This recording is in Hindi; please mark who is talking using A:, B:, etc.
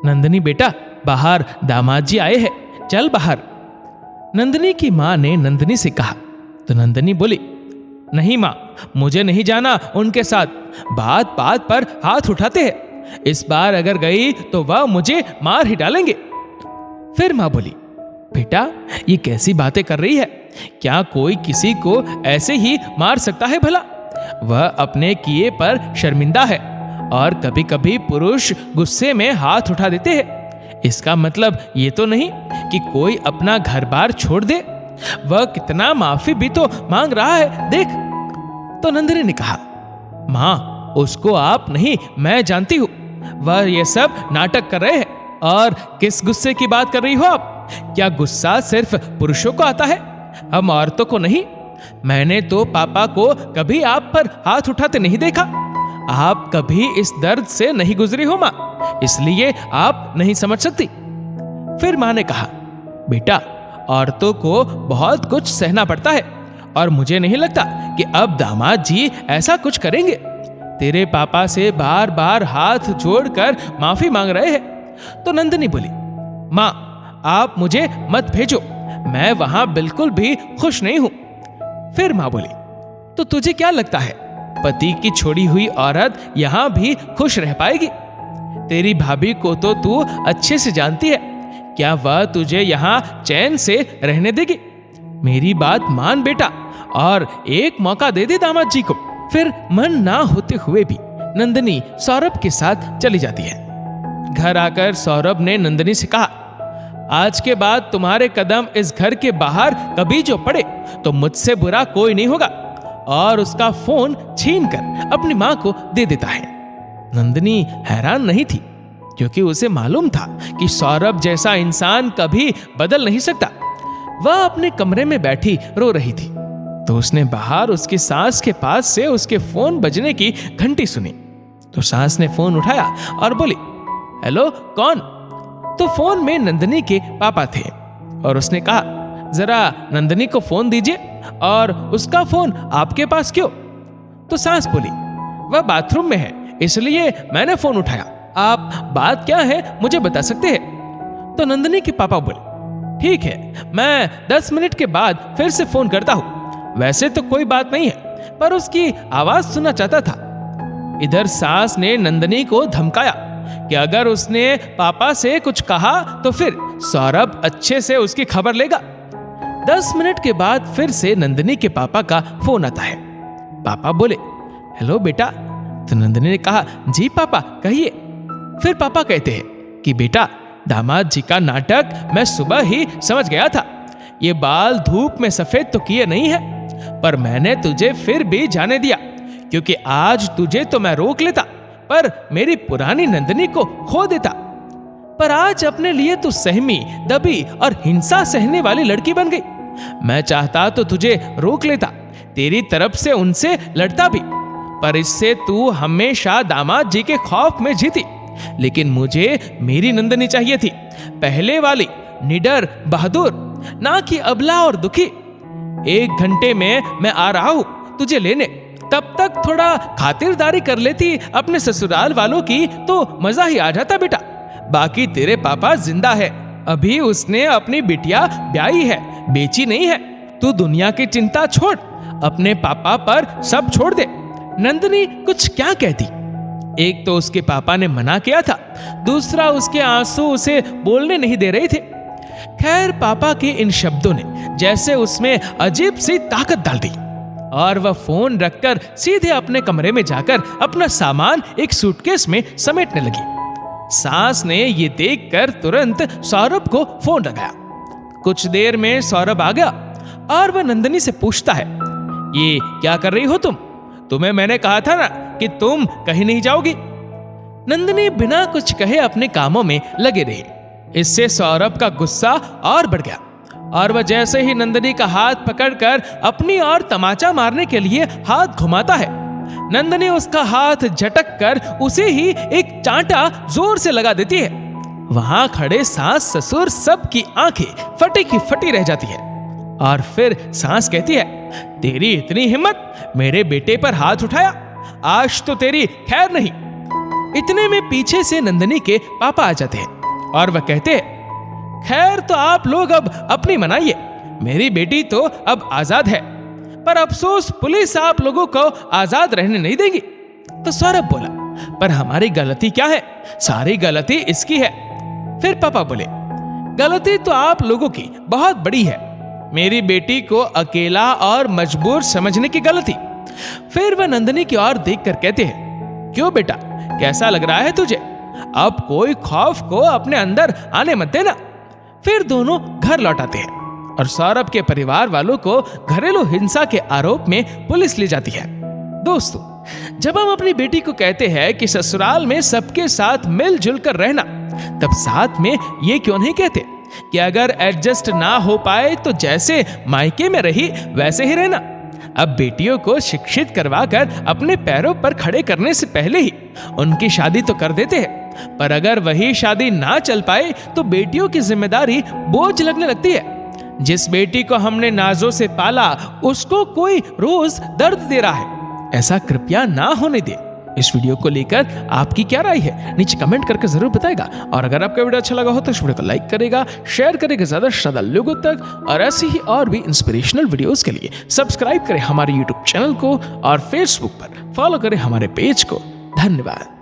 A: नंदिनी बेटा, बाहर दामाद जी आए हैं, चल बाहर। नंदिनी की माँ ने नंदिनी से कहा तो नंदिनी बोली, नहीं माँ, मुझे नहीं जाना उनके साथ, बात बात पर हाथ उठाते हैं, इस बार अगर गई तो वह मुझे मार ही डालेंगे। फिर माँ बोली, बेटा ये कैसी बातें कर रही है, क्या कोई किसी को ऐसे ही मार सकता है भला? वह अपने किए पर शर्मिंदा है और कभी कभी पुरुष गुस्से में हाथ उठा देते हैं, इसका मतलब ये तो नहीं कि कोई अपना घर बार छोड़ दे। वह कितना माफी भी तो मांग रहा है, देख। तो नंदिनी ने कहा, माँ उसको आप नहीं, मैं जानती हूं, वह ये सब नाटक कर रहे हैं। और किस गुस्से की बात कर रही हो आप? क्या गुस्सा सिर्फ पुरुषों को आता है, हम औरतों को नहीं? मैंने तो पापा को कभी आप पर हाथ उठाते नहीं देखा। आप कभी इस दर्द से नहीं गुजरी हो माँ, इसलिए आप नहीं समझ सकती। फिर माँ ने कहा, बेटा औरतों को बहुत कुछ सहना पड़ता है और मुझे नहीं लगता कि अब दामाद जी ऐसा कुछ करेंगे। तेरे पापा से बार बार हाथ जोड़कर माफी मांग रहे हैं। तो नंदिनी बोली, माँ आप मुझे मत भेजो, मैं वहां बिल्कुल भी खुश नहीं हूं। फिर माँ बोली, तो तुझे क्या लगता है पति की छोड़ी हुई औरत यहां भी खुश रह पाएगी? तेरी भाभी को तो तू अच्छे से जानती है, क्या वह तुझे यहां चैन से रहने देगी? मेरी बात मान बेटा और एक मौका दे दे दामाद जी को। फिर मन ना होते हुए भी नंदिनी सौरभ के साथ चली जाती है। घर आकर सौरभ ने नंदिनी से कहा, आज के बाद तुम्हारे कदम इस घर के बाहर कभी जो पड़े तो मुझसे बुरा कोई नहीं होगा। और उसका फोन छीनकर अपनी मां को दे देता है। नंदिनी हैरान नहीं थी, क्योंकि उसे मालूम था कि सौरभ जैसा इंसान कभी बदल नहीं सकता। वह अपने कमरे में बैठी रो रही थी, तो उसने बाहर उसकी सास के पास से उसके फोन बजने की घंटी सुनी। तो सास ने फोन उठाया और बोली, हेलो कौन? तो फोन में नंदिनी के पापा थे और उसने कहा, जरा नंदिनी को फोन दीजिए, और उसका फोन आपके पास क्यों? तो सास बोली, वह बाथरूम में है इसलिए मैंने फोन उठाया, आप बात क्या है मुझे बता सकते हैं? तो नंदिनी के पापा बोले, ठीक है, मैं 10 मिनट के बाद फिर से फोन करता हूं, वैसे तो कोई बात नहीं है, पर उसकी आवाज सुनना चाहता था। इधर सास ने नंदिनी को धमकाया कि अगर उसने पापा से कुछ कहा तो फिर सौरभ अच्छे से उसकी खबर लेगा। 10 मिनट के बाद फिर से नंदिनी के पापा का फोन आता है। पापा बोले, हेलो बेटा। तो नंदिनी ने कहा, जी पापा कहिए। फिर पापा कहते हैं कि बेटा दामाद जी का नाटक मैं सुबह ही समझ गया था, ये बाल धूप में सफेद तो किए नहीं है, पर मैंने तुझे फिर भी जाने दिया, क्योंकि आज तुझे तो मैं रोक लेता पर मेरी पुरानी नंदिनी को खो देता। पर आज अपने लिए तू सहमी, दबी और हिंसा सहने वाली लड़की बन गई। मैं चाहता तो तुझे रोक लेता, तेरी तरफ से उनसे लड़ता भी, पर इससे तू हमेशा दामाद जी के खौफ में जीती। लेकिन मुझे मेरी नंदिनी चाहिए थी, पहले वाली, निडर, बहादुर, ना कि अबला और दुखी। 1 घंटे में मैं आ रहा हूं तुझे लेने, तब तक थोड़ा खातिरदारी कर लेती अपने ससुराल वालों की तो मजा ही आ जाता बेटा। बाकी तेरे पापा जिंदा है, अभी उसने अपनी बिटिया ब्याही है, बेची नहीं है। तू दुनिया की चिंता छोड़, अपने पापा पर सब छोड़ दे। नंदिनी कुछ क्या कहती, एक तो उसके पापा ने मना किया था, दूसरा उसके आंसू उसे बोलने नहीं दे रहे थे। खैर पापा के इन शब्दों ने जैसे उसमें अजीब सी ताकत डाल दी और वह फोन रखकर सीधे अपने कमरे में जाकर अपना सामान एक सूटकेस में समेटने लगी। सास ने ये देखकर तुरंत सौरभ को फोन लगाया। कुछ देर में सौरभ आ गया और वह नंदिनी से पूछता है, ये क्या कर रही हो तुम? तुम्हें मैंने कहा था ना कि तुम कहीं नहीं जाओगी। नंदिनी बिना कुछ कहे अपने कामों में लगे रही। इससे सौरभ का गुस्सा और बढ़ गया और वह जैसे ही नंदिनी का हाथ पकड़कर अपनी ओर तमाचा मारने के लिए हाथ घुमाता है, नंदिनी उसका हाथ झटक कर उसे ही एक चांटा जोर से लगा देती है। वहां खड़े सास ससुर सब की आंखें फटी की फटी रह जाती है और फिर सास कहती है, तेरी इतनी हिम्मत, मेरे बेटे पर हाथ उठाया, आज तो तेरी खैर नहीं। इतने में पीछे से नंदिनी के पापा आ जाते हैं और वह कहते हैं, खैर तो आप लोग अब अपनी मनाइए, मेरी बेटी तो अब आजाद है, पर अफसोस पुलिस आप लोगों को आजाद रहने नहीं देगी। तो सौरभ बोला, पर हमारी गलती क्या है? सारी गलती इसकी है। फिर पापा बोले, गलती तो आप लोगों की बहुत बड़ी है, मेरी बेटी को अकेला और मजबूर समझने की गलती। फिर वह नंदिनी की ओर देखकर कहते हैं, क्यों बेटा, कैसा लग रहा है तुझे? अब कोई खौफ को अपने अंदर आने मत देना। फिर दोनों घर लौट आते हैं और सौरभ के परिवार वालों को घरेलू हिंसा के आरोप में पुलिस ले जाती है। दोस्तों, जब हम अपनी बेटी को कहते हैं कि ससुराल में सबके साथ मिलजुल कर रहना, तब साथ में ये क्यों नहीं कहते कि अगर एडजस्ट ना हो पाए तो जैसे मायके में रही वैसे ही रहना। अब बेटियों को शिक्षित करवाकर अपने पैरों पर खड़े करने से पहले ही उनकी शादी तो कर देते हैं, पर अगर वही शादी ना चल पाए तो बेटियों की जिम्मेदारी बोझ लगने लगती है। जिस बेटी को हमने नाजों से पाला उसको कोई रोज दर्द दे रहा है, ऐसा कृपया ना होने दे। इस वीडियो को लेकर आपकी क्या राय है, नीचे कमेंट करके जरूर बताएगा। और अगर आपका वीडियो अच्छा लगा हो तो इस वीडियो को लाइक करेगा, शेयर करेगा ज्यादा से ज्यादा लोगों तक। और ऐसी ही और भी इंस्पिरेशनल वीडियोस के लिए सब्सक्राइब करें हमारे यूट्यूब चैनल को और फेसबुक पर फॉलो करें हमारे पेज को। धन्यवाद।